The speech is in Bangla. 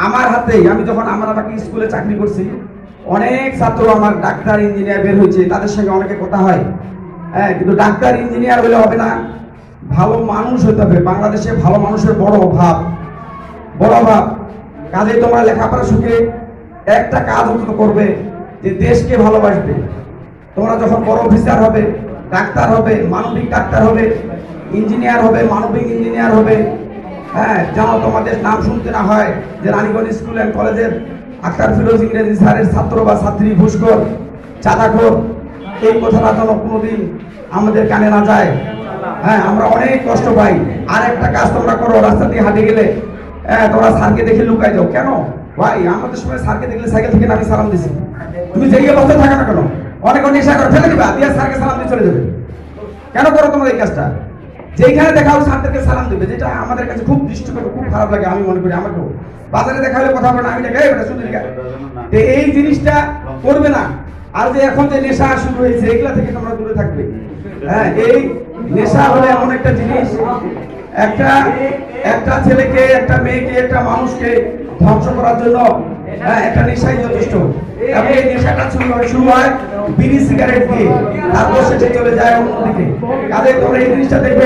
আমার হাতে আমি যখন আমার আমাকে স্কুলে চাকরি করছি, অনেক ছাত্র আমার ডাক্তার ইঞ্জিনিয়ার বের হয়েছে, তাদের সঙ্গে অনেকে কথা হয়। হ্যাঁ, কিন্তু ডাক্তার ইঞ্জিনিয়ার হলে হবে না, ভালো মানুষ হতে হবে। বাংলাদেশে ভালো মানুষের বড় অভাব, বড় অভাব। কাজে তোমরা লেখাপড়া শিখে একটা কাজ অন্তত করবে, যে দেশকে ভালোবাসবে। তোমরা যখন বড় অফিসার হবে, ডাক্তার হবে, মানবিক ডাক্তার হবে, ইঞ্জিনিয়ার হবে, মানবিক ইঞ্জিনিয়ার হবে, হ্যাঁ, যেন তোমাদের নাম শুনতে না হয় যে রানীগঞ্জ স্কুল অ্যান্ড কলেজের আক্তার ফিরোজ ইংরেজি স্যারের ছাত্র বা ছাত্রী ঘুষখোর, চাঁদাখোর। এই কথাটা যেন কোনোদিন আমাদের কানে না যায়। হ্যাঁ, আমরা অনেক কষ্ট পাই। আর একটা কাজ তোমরা করো, রাস্তা দিয়ে হাঁটে গেলে তোমরা স্যারকে দেখে লুকাই যাও। কেন ভাই? আমাদের সময় স্যারকে দেখলে সাইকেল থেকে নামি সালাম দিছি। তুমি যেই অবস্থা থাকো না কেন, অনেক নেশা করে ফেলে দিবা, দিয়ে স্যারকে সালাম দিয়ে চলে যাবে। কেন করো তোমরা এই কাজটা? যেখানে দেখা হলে স্যারদেরকে সালাম দেবে, যেটা আমাদের কাছে খুব দৃষ্টিকটু, খুব খারাপ লাগে। আমি মনে করি, আমাকেও বাজারে দেখা হলে কথা বলে না, আমি দেখে এই জিনিসটা করবে না। আর যে এখন যে নেশা শুরু হয়েছে, এগুলা থেকে তোমরা দূরে থাকবে। হ্যাঁ, এই নেশা হলো এমন একটা জিনিস, একটা ছেলেকে, একটা মেয়েকে, একটা মানুষকে ধ্বংস করার জন্য একটা নেশাই যথেষ্ট। এবং এই নেশাটা শুরু হয় বিড়ি সিগারেট দিয়ে, তারপর সেটা চলে যায় অন্যদিকে। কাজে তোমরা এই জিনিসটা দেখবে।